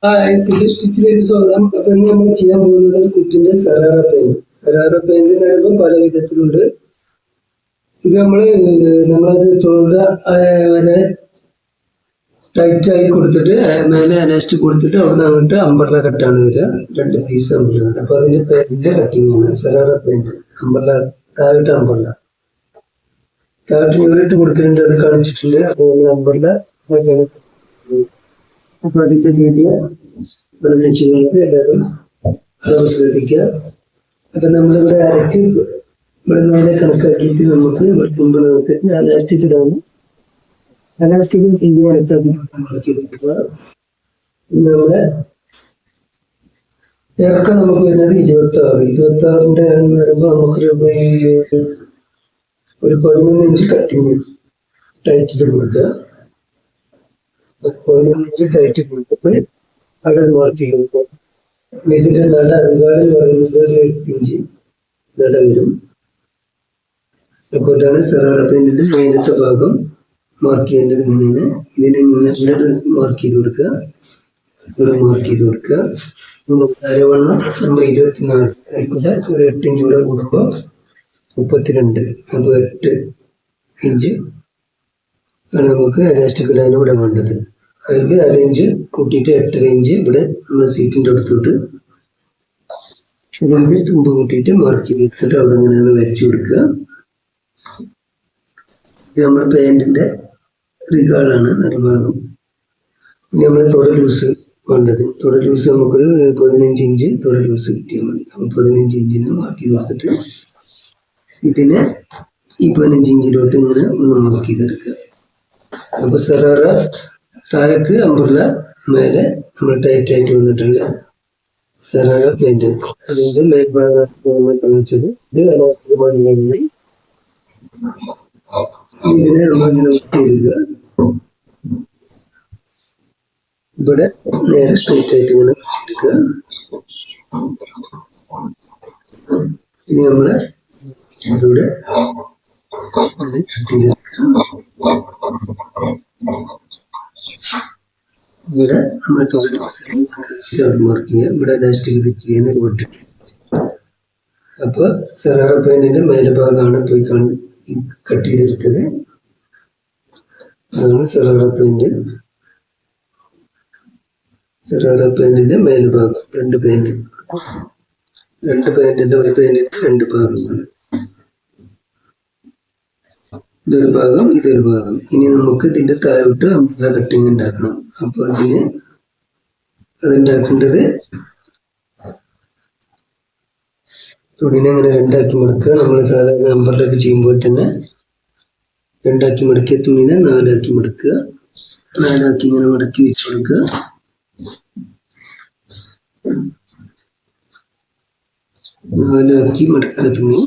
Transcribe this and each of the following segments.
സ്റ്റിച്ചിലേക്ക് സ്വാഗതം. അപ്പൊ ഇന്ന് നമ്മൾ ചെയ്യാൻ പോകുന്നത് ഒരു കുട്ടിന്റെ സരാറ പെയിന്റ്. സരാറ പെയിന്റ് എന്ന് പറയുമ്പോൾ പല വിധത്തിലുണ്ട്. ഇത് നമ്മളത് തൊണ്ട വരെ ടൈറ്റ് ആയി കൊടുത്തിട്ട് മേലെ അലാസ്റ്റിക് കൊടുത്തിട്ട് അവിടെ അങ്ങോട്ട് അമ്പർല കട്ടാണ് വരിക. 2 പീസ് അമ്പർല. അപ്പൊ അതിന്റെ പെയിന്റ് കട്ടിങ് ആണ് സരാറ പെയിന്റ്. അമ്പർല താഴോട്ട് അമ്പർല താഴോട്ട് യൂണിറ്റ് കൊടുക്കുന്നുണ്ട്, അത് കാണിച്ചിട്ടുണ്ട്. അപ്പൊ അമ്പർല അപ്പൊ അതിന്റെ വീഡിയോ എല്ലാവരും അളവ് ശ്രദ്ധിക്കുക. അപ്പൊ നമ്മളിവിടെ അരക്ക് ഇവിടെ നേരെ കണക്കാക്കിയിട്ട് നമുക്ക് വെട്ടുമ്പോൾ നമുക്ക് അലാസ്റ്റിക് ഇടാണ്. അലാസ്റ്റിക് നമ്മുടെ ഇറക്കം നമുക്ക് വരുന്നത് 26 എന്ന് പറയുമ്പോൾ നമുക്കൊരു 11 ഇഞ്ച് കട്ടിങ് ടൈറ്റിൽ കൊടുക്കുക. 11 ഇഞ്ച് ടൈറ്റ് കൊടുത്തപ്പോൾ അവിടെ മാർക്ക് ചെയ്യുമ്പോൾ ഇതിന്റെ നട അറുകാട് എന്ന് പറയുന്നത് ഒരു 8 ഇഞ്ച് നട വരും. അപ്പൊ ഇതാണ് സറാറ പെയിന്റിന്റെ മേലത്തെ ഭാഗം മാർക്ക് ചെയ്യേണ്ടത്. ഇങ്ങനെ ഇതിന് ഇങ്ങനെ മാർക്ക് ചെയ്ത് കൊടുക്കുക, ഇവിടെ മാർക്ക് ചെയ്ത് കൊടുക്കുക. അരവണ്ണം നമ്മൾ 24 ആയിക്കോട്ടെ, ഒരു 8 ഇഞ്ച് കൂടെ കൂടുമ്പോൾ 32. അപ്പൊ 8 ഇഞ്ച് ആണ് നമുക്ക് എലാസ്റ്റിക് ഇടാൻ ഇവിടെ വേണ്ടത്. അതിൽ 1 ഇഞ്ച് കൂട്ടിയിട്ട് 8 ഇഞ്ച് ഇവിടെ നമ്മൾ സീറ്റിന്റെ അടുത്തോട്ട് തുമ്പ് കൂട്ടിയിട്ട് മാർക്ക് ചെയ്തിട്ട് അവിടെ ഇങ്ങനെയാണ് വരച്ചു കൊടുക്കുക. ഇത് നമ്മുടെ പാൻറിന്റെ റിഗാളാണ് നടുഭാഗം. ഇനി നമ്മൾ തുട ലൂസ് വേണ്ടത്. തുട ലൂസ് നമുക്കൊരു 15 ഇഞ്ച് തുട ലൂസ് കിട്ടിയാൽ മതി. അപ്പോൾ 15 ഇഞ്ചിന് മാർക്ക് ചെയ്ത് കൊടുത്തിട്ട് ഇതിനെ ഈ 15 ഇഞ്ചിലോട്ട് ഇങ്ങനെ ഒന്ന് മാർക്ക് ചെയ്തെടുക്കുക. അപ്പൊ സറാറ താഴേക്ക് അമ്പർല, മേലെ നമ്മൾ ടൈറ്റ് ആയിട്ട് വന്നിട്ടുള്ള സറാറ പെയിന്റ്. അതിന്റെ മേൽഭാഗം കാണിച്ചത്. ഇത് ഇതിനെ നമ്മളിങ്ങനെ ഒട്ടിയെടുക്കുക. ഇവിടെ നേരെ സ്ട്രൈറ്റ് ആയിട്ട് ഇങ്ങനെ എടുക്കുക. ഇനി നമ്മള് ഇതിലൂടെ ഇവിടെ നമ്മൾ മാർക്ക് ചെയ്യുക. ഇവിടെ ലാസ്റ്റിക് ഫിറ്റ് ചെയ്യുന്ന വിട്ടു. അപ്പൊ സറാറ പെയിന്റിന്റെ മേൽഭാഗമാണ് പോയി കട്ട് ചെയ്തെടുത്തത്. അതാണ് സറാറ പെയിന്റ്. സറാറ പെയിന്റിന്റെ മേൽഭാഗം. 2 പെയിന്റ്, 2 പെയിന്റിന്റെ ഒരു പെയിന്റിന്റെ 2 ഭാഗമാണ്. ഇതൊരു ഭാഗം, ഇതൊരു ഭാഗം. ഇനി നമുക്ക് ഇതിന്റെ താഴോട്ട് അമ്പർല കട്ടിങ് ഉണ്ടാക്കണം. അപ്പോൾ അതുണ്ടാക്കേണ്ടത് തുണിനെ അങ്ങനെ 2 ആക്കി മടക്കുക. നമ്മൾ സാധാരണ അമ്പർലൊക്കെ ചെയ്യുമ്പോൾ തന്നെ 2 ആക്കി മടക്കിയ തുണിനെ 4 ആക്കി മടക്കുക. 4 ആക്കി ഇങ്ങനെ മടക്കി വെച്ച് കൊടുക്കുക. 4 ആക്കി മടക്കുക തുണി.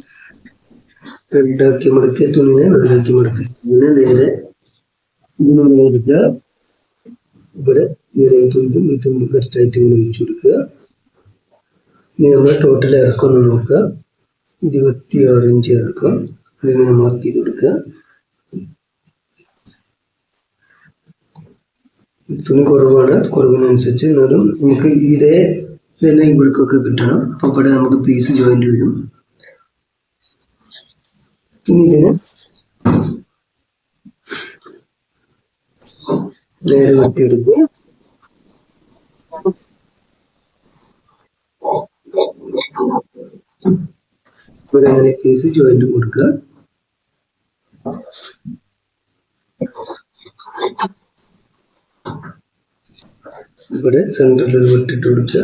2 ആക്കി മടക്കിയ തുണിനെ 4 ആക്കി മടക്കുക. ഇങ്ങനെ നേരെ ഇതിനുള്ള കൊടുക്കുക. ഇവിടെ ഇങ്ങനെ ഈ തുമ്പ് കറക്റ്റായിട്ട് ഇങ്ങനെ വെച്ച് കൊടുക്കുക. ഇനി നമ്മൾ ടോട്ടൽ ഇറക്കം ഒന്ന് നോക്കുക. 26 ഇഞ്ച് ഇറക്കം. അതിങ്ങനെ മാർക്ക് ചെയ്ത് കൊടുക്കുക. തുണി കുറവാണ്, കുറവിനനുസരിച്ച് എന്നാലും നമുക്ക് ഇതേ തന്നെ ഇവിടേക്കൊക്കെ കിട്ടണം. അപ്പൊ ഇവിടെ നമുക്ക് പീസ് ജോയിന്റ് വരും. ഇനി ഇതിന് നേരെ വെട്ടിയെടുക്കുക. ഇവിടെ അങ്ങനെ പീസ് ജോയിന്റ് കൊടുക്കുക. ഇവിടെ സെന്ററിൽ വെട്ടിട്ട് കൊടുക്കുക.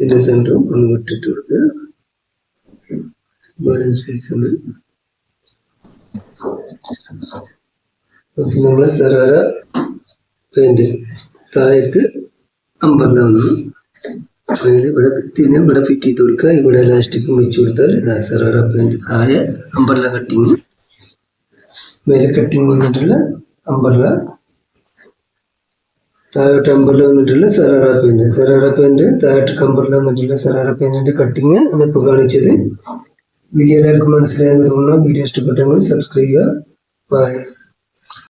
ഇതിന്റെ സെന്ററും ഒന്ന് വെട്ടിട്ട് കൊടുക്കുക. ബാലൻസ് പീസ് ഉണ്ട്. നമ്മളെ സറാറ പെയിന്റ് താഴേക്ക് അമ്പർല വന്നു. ഇവിടെ ഇവിടെ ഫിറ്റ് ചെയ്ത് കൊടുക്കുക. ഇവിടെ ഇലാസ്റ്റിക്കും വെച്ച് കൊടുത്താൽ ഇതാ സറാറ പെയിന്റ്. താഴെ അമ്പർല കട്ടിങ്, മേലെ കട്ടിങ് വന്നിട്ടുള്ള അമ്പർല, താഴോട്ട് അമ്പർല വന്നിട്ടുള്ള സറാറ പെയിന്റ്. സറാറ പെയിന്റ് താഴോട്ട് അമ്പർല വന്നിട്ടുള്ള സറാറ പെയിന്റിന്റെ കട്ടിങ് ആണ് ഇപ്പോൾ കാണിച്ചത്. വീഡിയോ എല്ലാവർക്കും മനസ്സിലായെന്ന് തോന്നുന്നു. വീഡിയോ ഇഷ്ടപ്പെട്ടെങ്കിൽ സബ്സ്ക്രൈബ് ചെയ്യുക. ബൈ.